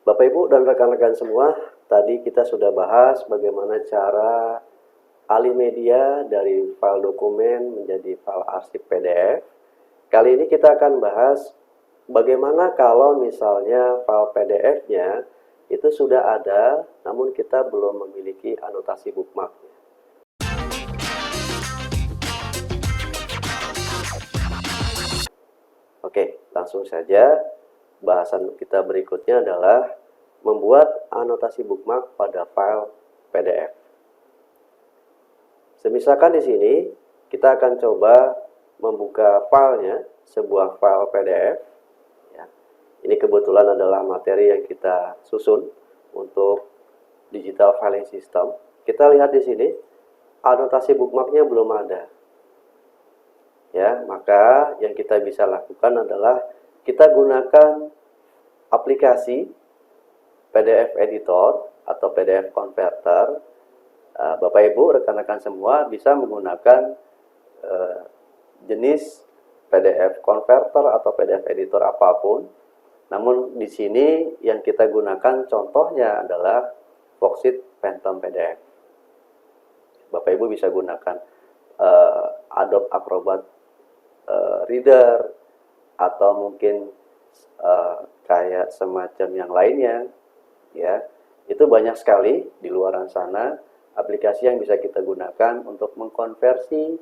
Bapak Ibu dan rekan-rekan semua, tadi kita sudah bahas bagaimana cara alih media dari file dokumen menjadi file arsip PDF. Kali ini kita akan bahas bagaimana kalau misalnya file PDF-nya itu sudah ada, namun kita belum memiliki anotasi bookmark. Oke, langsung saja. Bahasan kita berikutnya adalah membuat anotasi bookmark pada file PDF. Semisalkan di sini kita akan coba membuka filenya, sebuah file PDF. Ya. Ini kebetulan adalah materi yang kita susun untuk digital filing system. Kita lihat di sini anotasi bookmarknya belum ada. Ya, maka yang kita bisa lakukan adalah kita gunakan aplikasi PDF Editor atau PDF Converter. Bapak Ibu, rekan-rekan semua bisa menggunakan jenis PDF Converter atau PDF Editor apapun. Namun di sini yang kita gunakan contohnya adalah Foxit Phantom PDF. Bapak Ibu bisa gunakan Adobe Acrobat Reader atau mungkin kayak semacam yang lainnya, ya. Itu banyak sekali di luaran sana aplikasi yang bisa kita gunakan untuk mengkonversi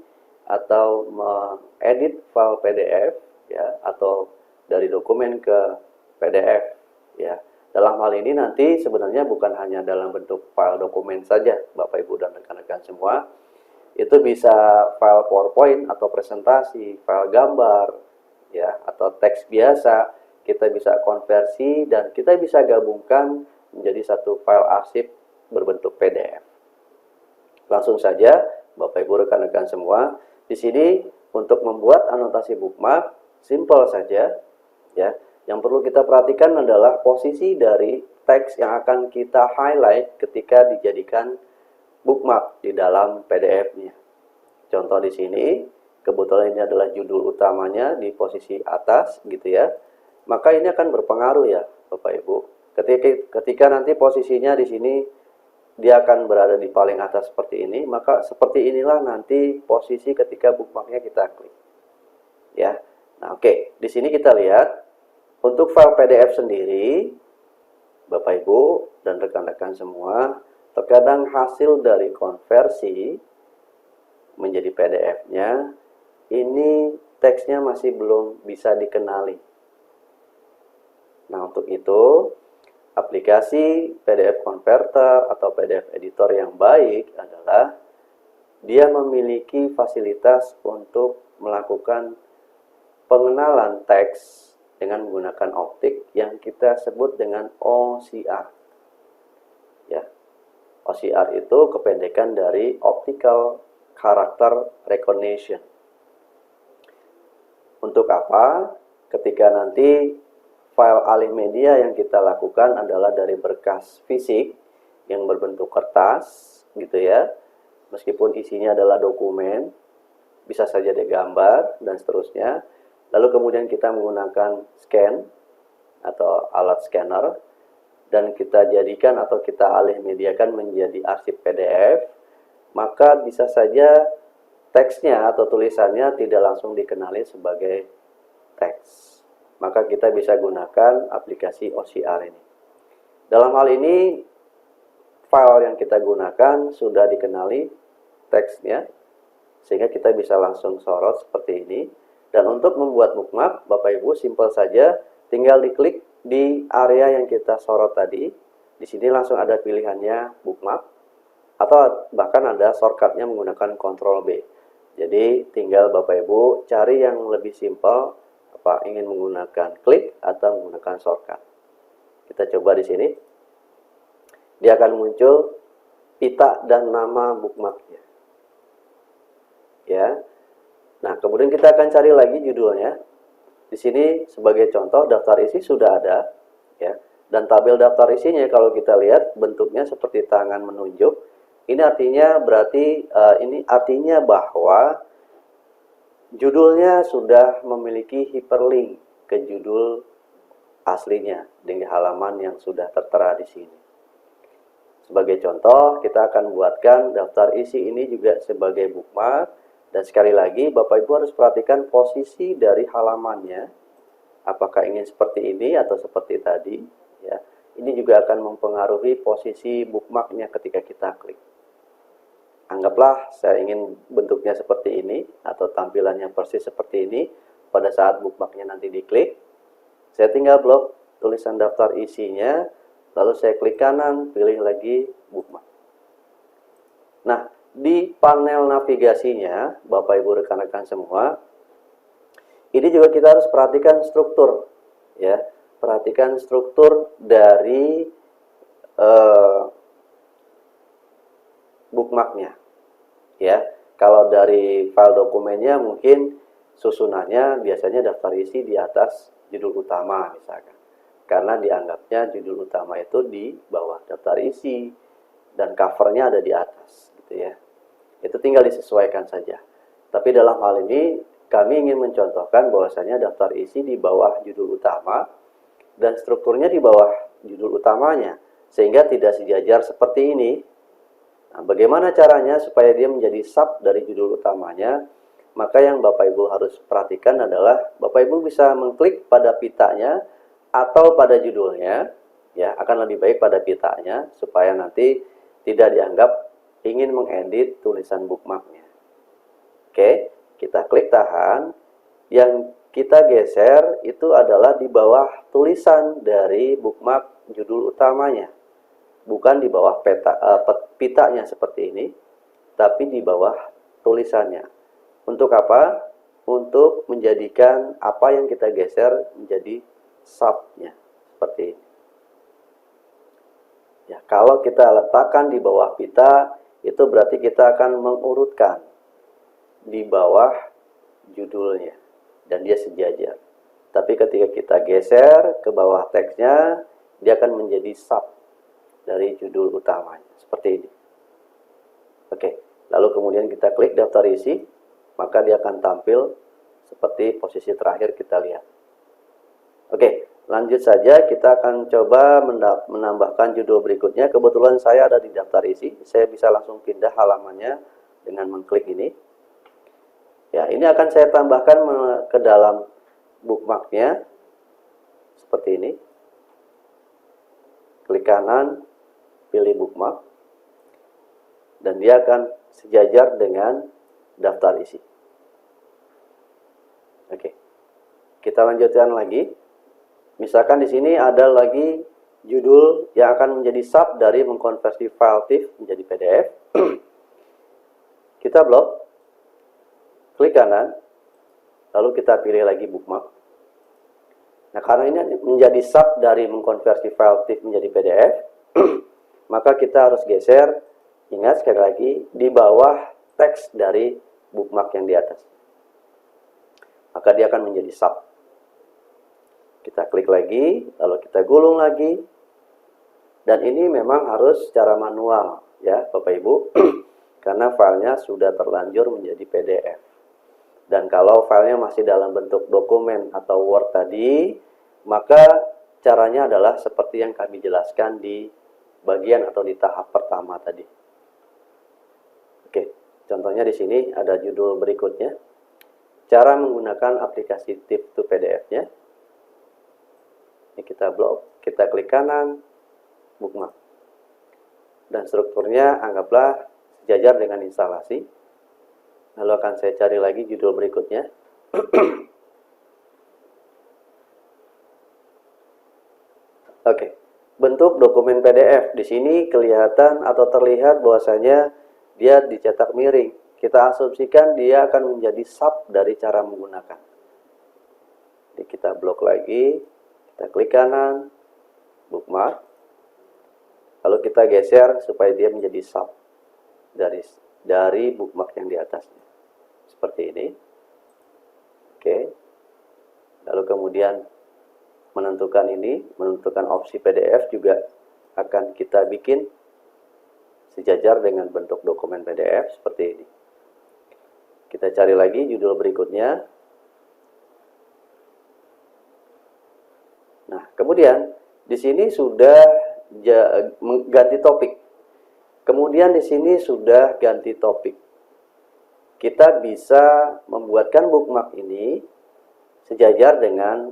atau mengedit file PDF, ya, atau dari dokumen ke PDF, ya. Dalam hal ini nanti sebenarnya bukan hanya dalam bentuk file dokumen saja, Bapak Ibu dan rekan-rekan semua. Itu bisa file PowerPoint atau presentasi, file gambar, ya, atau teks biasa. Kita bisa konversi dan kita bisa gabungkan menjadi satu file arsip berbentuk PDF. Langsung saja, Bapak Ibu rekan-rekan semua, di sini untuk membuat anotasi bookmark simple saja, ya. Yang perlu kita perhatikan adalah posisi dari teks yang akan kita highlight ketika dijadikan bookmark di dalam PDF-nya. Contoh di sini, kebetulan ini adalah judul utamanya di posisi atas, gitu ya. Maka ini akan berpengaruh ya, Bapak Ibu. Ketika nanti posisinya di sini dia akan berada di paling atas seperti ini, maka seperti inilah nanti posisi ketika bookmarknya kita klik. Ya. Nah, oke. Di sini kita lihat untuk file PDF sendiri, Bapak Ibu dan rekan-rekan semua, terkadang hasil dari konversi menjadi PDF-nya, ini teksnya masih belum bisa dikenali. Nah, untuk itu, aplikasi PDF Converter atau PDF Editor yang baik adalah dia memiliki fasilitas untuk melakukan pengenalan teks dengan menggunakan optik yang kita sebut dengan OCR. Ya. OCR itu kependekan dari Optical Character Recognition. Untuk apa? Ketika nanti file alih media yang kita lakukan adalah dari berkas fisik yang berbentuk kertas, gitu ya. Meskipun isinya adalah dokumen, bisa saja digambar dan seterusnya. Lalu kemudian kita menggunakan scan atau alat scanner dan kita jadikan atau kita alih mediakan menjadi arsip PDF, maka bisa saja teksnya atau tulisannya tidak langsung dikenali sebagai teks. Maka kita bisa gunakan aplikasi OCR ini. Dalam hal ini, file yang kita gunakan sudah dikenali teksnya, sehingga kita bisa langsung sorot seperti ini. Dan untuk membuat bookmark, Bapak Ibu simple saja, tinggal diklik di area yang kita sorot tadi. Di sini langsung ada pilihannya bookmark, atau bahkan ada shortcutnya menggunakan Ctrl B. Jadi tinggal Bapak Ibu cari yang lebih simple, apa ingin menggunakan klik atau menggunakan shortcut. Kita coba di sini. Dia akan muncul pita dan nama bookmarknya. Ya. Nah, kemudian kita akan cari lagi judulnya. Di sini sebagai contoh daftar isi sudah ada, ya. Dan tabel daftar isinya kalau kita lihat bentuknya seperti tangan menunjuk. Ini artinya bahwa judulnya sudah memiliki hyperlink ke judul aslinya di halaman yang sudah tertera di sini. Sebagai contoh, kita akan buatkan daftar isi ini juga sebagai bookmark. Dan sekali lagi, Bapak Ibu harus perhatikan posisi dari halamannya. Apakah ingin seperti ini atau seperti tadi. Ya. Ini juga akan mempengaruhi posisi bookmarknya ketika kita klik. Anggaplah saya ingin bentuknya seperti ini atau tampilannya persis seperti ini. Pada saat bookmarknya nanti diklik, saya tinggal blok tulisan daftar isinya, lalu saya klik kanan, pilih lagi bookmark. Nah, di panel navigasinya, Bapak Ibu rekan-rekan semua, ini juga kita harus perhatikan struktur, ya. Perhatikan struktur dari bookmarknya. Ya, kalau dari file dokumennya mungkin susunannya biasanya daftar isi di atas judul utama misalkan. Karena dianggapnya judul utama itu di bawah daftar isi dan covernya ada di atas gitu ya. Itu tinggal disesuaikan saja. Tapi dalam hal ini kami ingin mencontohkan bahwasanya daftar isi di bawah judul utama dan strukturnya di bawah judul utamanya sehingga tidak sejajar seperti ini. Nah, bagaimana caranya supaya dia menjadi sub dari judul utamanya? Maka yang Bapak Ibu harus perhatikan adalah Bapak Ibu bisa mengklik pada pitanya atau pada judulnya, ya akan lebih baik pada pitanya supaya nanti tidak dianggap ingin mengedit tulisan bookmarknya. Oke, kita klik tahan. Yang kita geser itu adalah di bawah tulisan dari bookmark judul utamanya. Bukan di bawah pitanya seperti ini, tapi di bawah tulisannya. Untuk apa? Untuk menjadikan apa yang kita geser menjadi subnya seperti ini. Ya, kalau kita letakkan di bawah pita, itu berarti kita akan mengurutkan di bawah judulnya dan dia sejajar. Tapi ketika kita geser ke bawah teksnya, dia akan menjadi sub dari judul utamanya seperti ini. Oke, lalu kemudian kita klik daftar isi, maka dia akan tampil seperti posisi terakhir kita lihat. Oke, lanjut saja, kita akan coba menambahkan judul berikutnya. Kebetulan saya ada di daftar isi, saya bisa langsung pindah halamannya dengan mengklik ini. Ya, ini akan saya tambahkan ke dalam bookmarknya seperti ini. Klik kanan, pilih bookmark, dan dia akan sejajar dengan daftar isi. Oke, kita lanjutkan lagi. Misalkan di sini ada lagi judul yang akan menjadi sub dari mengkonversi file TIFF menjadi PDF. Kita blok, klik kanan, lalu kita pilih lagi bookmark. Nah, karena ini menjadi sub dari mengkonversi file TIFF menjadi PDF, maka kita harus geser, ingat sekali lagi, di bawah teks dari bookmark yang di atas. Maka dia akan menjadi sub. Kita klik lagi, lalu kita gulung lagi. Dan ini memang harus secara manual, ya Bapak Ibu, karena filenya sudah terlanjur menjadi PDF. Dan kalau filenya masih dalam bentuk dokumen atau Word tadi, maka caranya adalah seperti yang kami jelaskan di bagian atau di tahap pertama tadi. Oke, contohnya di sini ada judul berikutnya. Cara menggunakan aplikasi TIFF to PDF-nya. Ini kita blok, kita klik kanan, bookmark. Dan strukturnya anggaplah sejajar dengan instalasi. Lalu akan saya cari lagi judul berikutnya. Oke, bentuk dokumen PDF. Di sini kelihatan atau terlihat bahwasanya dia dicetak miring. Kita asumsikan dia akan menjadi sub dari cara menggunakan. Jadi kita blok lagi, kita klik kanan, bookmark. Lalu kita geser supaya dia menjadi sub dari bookmark yang di atasnya. Seperti ini. Oke. Lalu kemudian menentukan opsi PDF juga akan kita bikin sejajar dengan bentuk dokumen PDF seperti ini. Kita cari lagi judul berikutnya. Nah, Kemudian di sini sudah ganti topik. Kemudian di sini sudah ganti topik. Kita bisa membuatkan bookmark ini sejajar dengan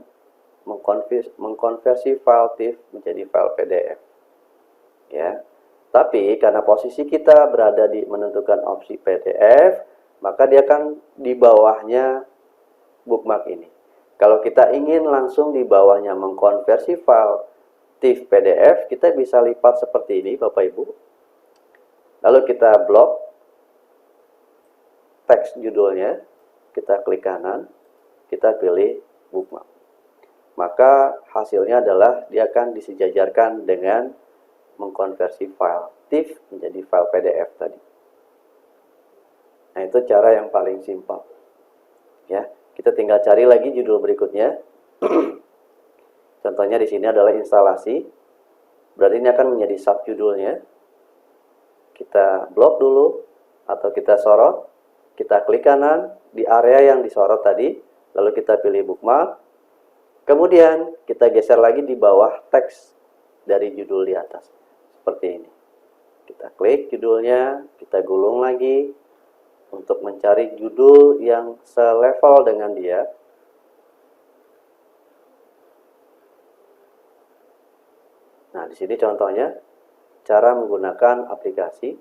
mengkonversi file TIFF menjadi file PDF. Ya. Tapi karena posisi kita berada di menentukan opsi PDF, maka dia akan di bawahnya bookmark ini. Kalau kita ingin langsung di bawahnya mengkonversi file TIFF PDF, kita bisa lipat seperti ini, Bapak Ibu. Lalu kita blok teks judulnya, kita klik kanan, kita pilih bookmark. Maka hasilnya adalah dia akan disejajarkan dengan mengkonversi file TIFF menjadi file PDF tadi. Nah, itu cara yang paling simpel. Ya, kita tinggal cari lagi judul berikutnya. Contohnya di sini adalah instalasi. Berarti ini akan menjadi subjudulnya. Kita blok dulu atau kita sorot, kita klik kanan di area yang disorot tadi, lalu kita pilih bookmark. Kemudian kita geser lagi di bawah teks dari judul di atas. Seperti ini. Kita klik judulnya, kita gulung lagi untuk mencari judul yang selevel dengan dia. Nah, di sini contohnya cara menggunakan aplikasi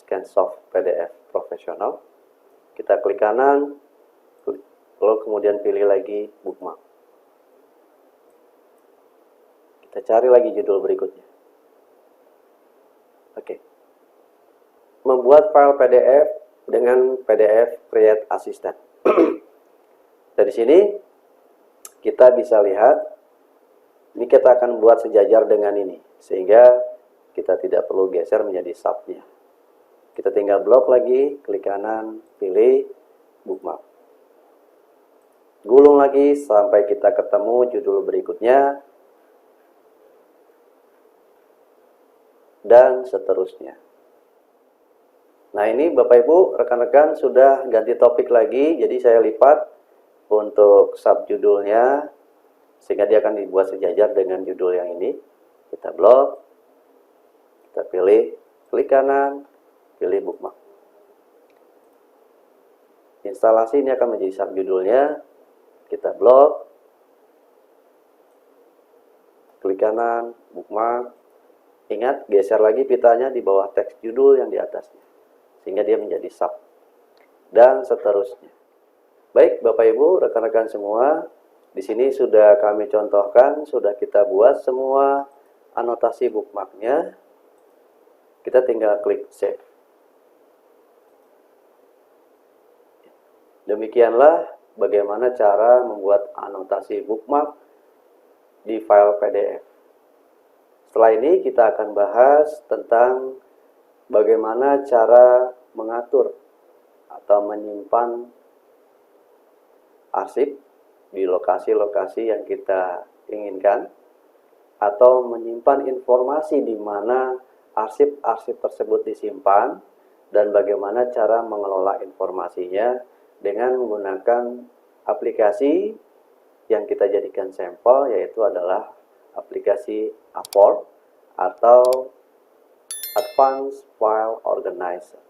ScanSoft PDF Profesional. Kita klik kanan, lalu kemudian pilih lagi bookmark. Kita cari lagi judul berikutnya. Oke. Membuat file PDF dengan PDF Create Assistant. Dari sini kita bisa lihat, ini kita akan buat sejajar dengan ini, sehingga kita tidak perlu geser menjadi subnya. Kita tinggal blok lagi, klik kanan, pilih bookmark. Gulung lagi sampai kita ketemu judul berikutnya, dan seterusnya. Nah, ini Bapak Ibu, rekan-rekan sudah ganti topik lagi, jadi saya lipat untuk subjudulnya, sehingga dia akan dibuat sejajar dengan judul yang ini. Kita blok, kita pilih, klik kanan, pilih bookmark. Instalasi ini akan menjadi subjudulnya, kita blok, klik kanan, bookmark. Ingat, geser lagi pitanya di bawah teks judul yang di atasnya, sehingga dia menjadi sub, dan seterusnya. Baik, Bapak Ibu, rekan-rekan semua, di sini sudah kami contohkan, sudah kita buat semua anotasi bookmarknya. Kita tinggal klik save. Demikianlah bagaimana cara membuat anotasi bookmark di file PDF. Setelah ini kita akan bahas tentang bagaimana cara mengatur atau menyimpan arsip di lokasi-lokasi yang kita inginkan, atau menyimpan informasi di mana arsip-arsip tersebut disimpan, dan bagaimana cara mengelola informasinya dengan menggunakan aplikasi yang kita jadikan sampel, yaitu adalah aplikasi AFOR atau Advanced File Organizer.